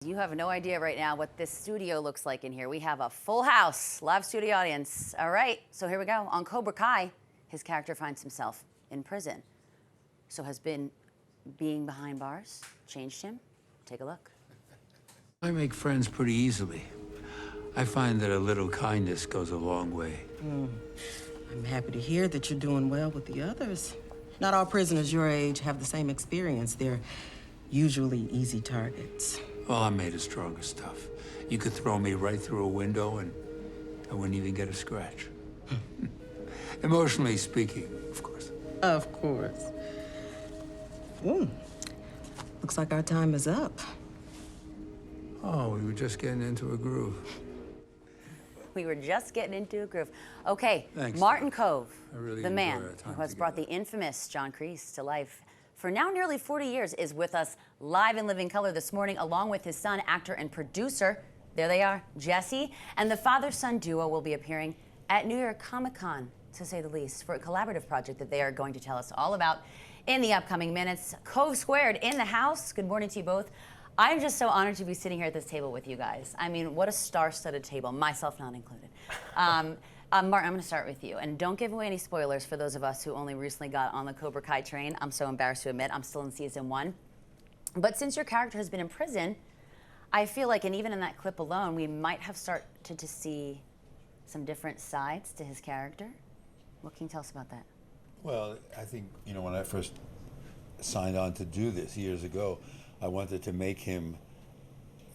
You have no idea right now what this studio looks like in here. We have a full house, live studio audience. All right, so here we go. On Cobra Kai, his character finds himself in prison. So has been being behind bars changed him? Take a look. I make friends pretty easily. I find that a little kindness goes a long way. I'm happy to hear that you're doing well with the others. Not all prisoners your age have the same experience. They're usually easy targets. Well, I'm made of stronger stuff. You could throw me right through a window and I wouldn't even get a scratch. Emotionally speaking, of course. Of course. Looks like our time is up. Oh, we were just getting into a groove. We were just getting into a groove. Okay, Thanks. Martin Kove, I really the enjoy man our time who has brought the together. infamous John Kreese to life for now nearly 40 years, is with us live in living color this morning, along with his son, actor and producer. There they are, Jesse. And the father-son duo will be appearing at New York ComicCon, to say the least, for a collaborative project that they are going to tell us all about in the upcoming minutes. Cove Squared in the house. Good morning to you both. I'm just so honored to be sitting here at this table with you guys. I mean, what a star-studded table, myself not included. Martin, I'm going to start with you. And don't give away any spoilers for those of us who only recently got on the Cobra Kai train. I'm so embarrassed to admit I'm still in season 1. But since your character has been in prison, I feel like, and even in that clip alone, we might have started to see some different sides to his character. What can you tell us about that? Well, I think, you know, when I first signed on to do this years ago, I wanted to make him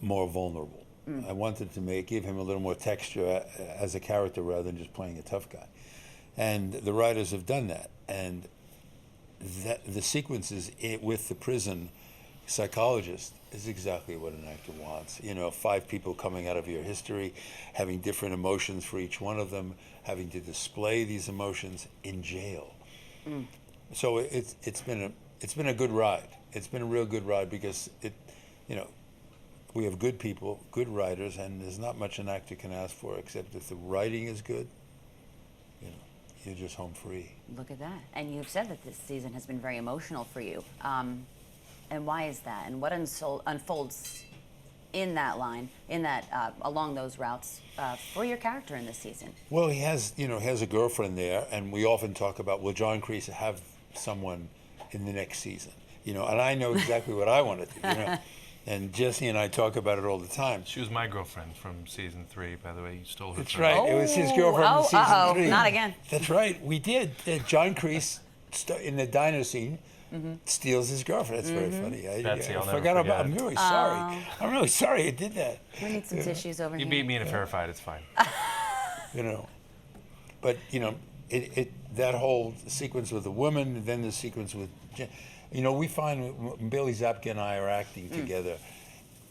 more vulnerable. I wanted to give him a little more texture as a character rather than just playing a tough guy. And the writers have done that. And the sequences with the prison psychologist is exactly what an actor wants. You know, 5 people coming out of your history, having different emotions for each one of them, having to display these emotions in jail. So it's been a good ride. It's been a real good ride because you know, we have good people, good writers, and there's not much an actor can ask for except if the writing is good, you know, you're just home free. Look at that. And you've said that this season has been very emotional for you. And why is that? And what unfolds in that line, along those routes for your character in this season? Well, he has a girlfriend there, and we often talk about, will John Kreese have someone in the next season? You know, and I know exactly what I want to do, you know. And Jesse and I talk about it all the time. She was my girlfriend from season 3, by the way. You stole her. That's right. It was his girlfriend from season 3. Not again. That's right. We did. John Kreese, in the diner scene, steals his girlfriend. That's very funny. I forgot about. I'm really sorry. I'm really sorry I did that. We need some tissues over here. You beat me in a fair fight. It's fine. You know, but you know, that whole sequence with the woman, and then the sequence with. You know, we find when Billy Zabka and I are acting together,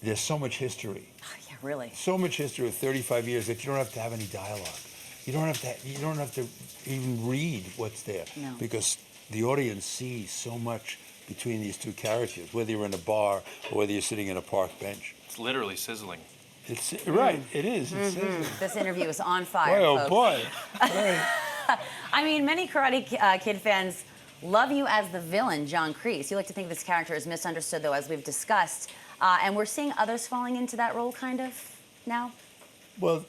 there's so much history. Oh, yeah, really. So much history of 35 years that you don't have to have any dialogue. You don't have to even read what's there. No. Because the audience sees so much between these two characters, whether you're in a bar or whether you're sitting in a park bench. It's literally sizzling. It's right. It is. It's sizzling. This interview is on fire, Boy, oh folks. boy. Right. I mean, many Karate Kid fans love you as the villain, John Kreese. You like to think this character is misunderstood, though, as we've discussed. And we're seeing others falling into that role, kind of, now? Well,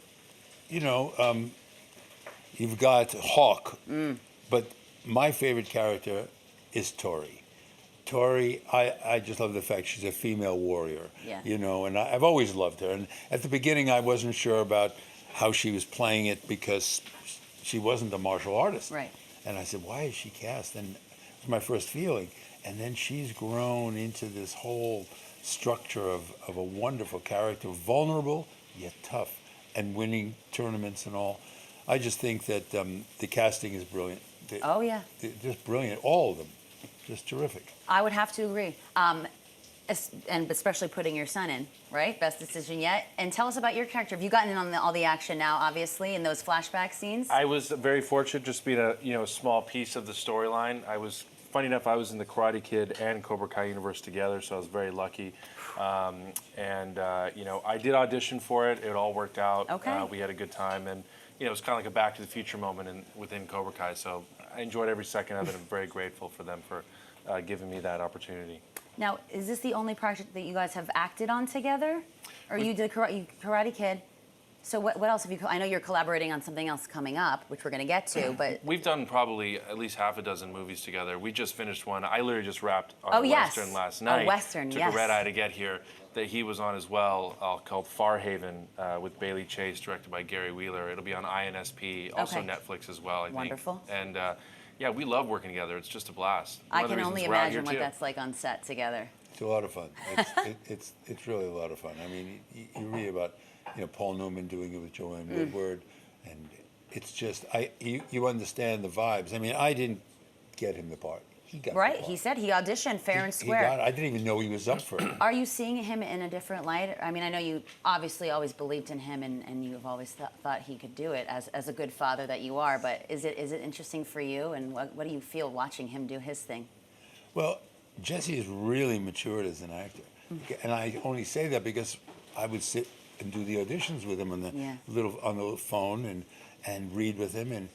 you know, you've got Hawk, but my favorite character is Tori. Tori, I just love the fact she's a female warrior, you know, and I've always loved her. And at the beginning, I wasn't sure about how she was playing it because she wasn't a martial artist. Right. And I said, why is she cast? And it was my first feeling. And then she's grown into this whole structure of a wonderful character, vulnerable yet tough, and winning tournaments and all. I just think that the casting is brilliant. Oh, yeah. They're just brilliant, all of them. Just terrific. I would have to agree. And especially putting your son in, right? Best decision yet. And tell us about your character. Have you gotten in on all the action now, obviously, in those flashback scenes? I was very fortunate just being a small piece of the storyline. Funny enough, I was in the Karate Kid and Cobra Kai universe together, so I was very lucky. You know, I did audition for it. It all worked out. Okay. We had a good time, and you know, it was kind of like a Back to the Future moment within Cobra Kai. So I enjoyed every second of it. I'm very grateful for them for giving me that opportunity. Now, is this the only project that you guys have acted on together? Or you did Karate Kid? So what else have you, I know you're collaborating on something else coming up, which we're going to get to, but... We've done probably at least half a dozen movies together. We just finished one. I literally just wrapped on a Western last night. A Western, Took yes. a red eye to get here that he was on as well, called Farhaven with Bailey Chase, directed by Gary Wheeler. It'll be on INSP, also Okay. Netflix as well, I think. Wonderful. And yeah, we love working together. It's just a blast. I One of the can reasons only we're out imagine here, what too. that's like on set together. It's a lot of fun. It's really a lot of fun. I mean, you read about Paul Newman doing it with Joanne Woodward, and it's just you understand the vibes. I mean, I didn't get him the part. He got Right, the part. he said he auditioned fair and He square. got it. I didn't even know he was up for it. Are you seeing him in a different light? I mean, I know you obviously always believed in him, and you've always thought he could do it as a good father that you are. But is it interesting for you, and what do you feel watching him do his thing? Well, Jesse has really matured as an actor, and I only say that because I would sit and do the auditions with him on the little phone and read with him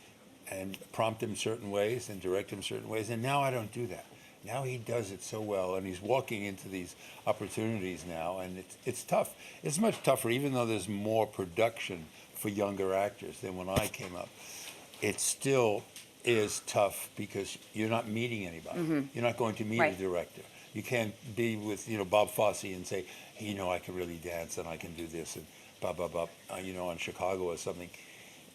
and prompt him certain ways and direct him certain ways. And now I don't do that. Now he does it so well, and he's walking into these opportunities now, and it's tough. It's much tougher, even though there's more production for younger actors than when I came up. It still is tough because you're not meeting anybody. You're not going to meet a director. You can't be with Bob Fosse and say, hey, I can really dance and I can do this and blah blah blah. On Chicago or something.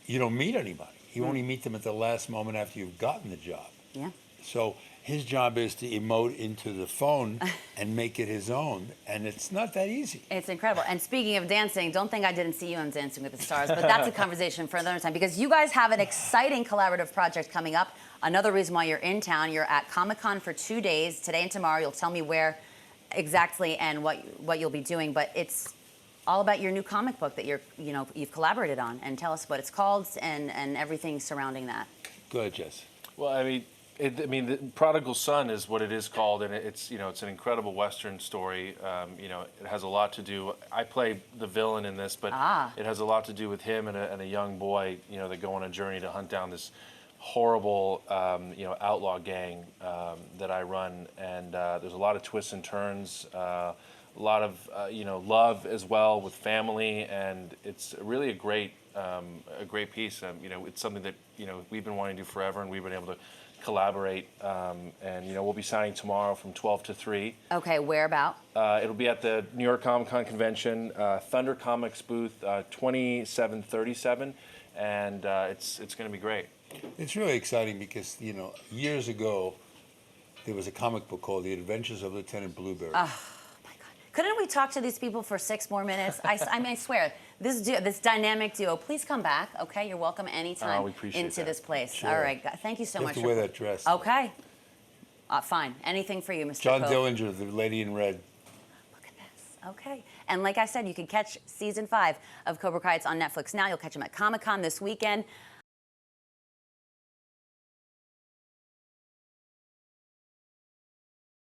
You don't meet anybody. You only meet them at the last moment after you've gotten the job. Yeah. So his job is to emote into the phone and make it his own, and it's not that easy. It's incredible. And speaking of dancing, don't think I didn't see you on Dancing with the Stars, but that's a conversation for another time, because you guys have an exciting collaborative project coming up. Another reason why you're in town, you're at ComicCon for 2 days, today and tomorrow. You'll tell me where exactly and what you'll be doing, but it's all about your new comic book that you've collaborated on, and tell us what it's called and everything surrounding that. Go ahead, Jess. Well, I mean, the Prodigal Son is what it is called, and it's it's an incredible Western story. It has a lot to do. I play the villain in this, but it has a lot to do with him and a young boy, that go on a journey to hunt down this horrible, outlaw gang that I run, and there's a lot of twists and turns. A lot of love as well with family, and it's really a great piece. It's something that we've been wanting to do forever, and we've been able to collaborate. And we'll be signing tomorrow from 12 to 3. Okay, where about? It'll be at the New York Comic-Con convention, Thunder Comics booth 2737, and it's going to be great. It's really exciting because years ago there was a comic book called The Adventures of Lieutenant Blueberry. Couldn't we talk to these people for 6 more minutes? I swear, this dynamic duo, please come back, okay? You're welcome anytime we appreciate into that. this place. Sure. All right, thank you so You much. have to wear that dress. Okay. Fine. Anything for you, Mr. John Cove. Dillinger, the lady in red. Look at this. Okay. And like I said, you can catch season 5 of Cobra Kai. It's on Netflix now. You'll catch them at Comic-Con this weekend.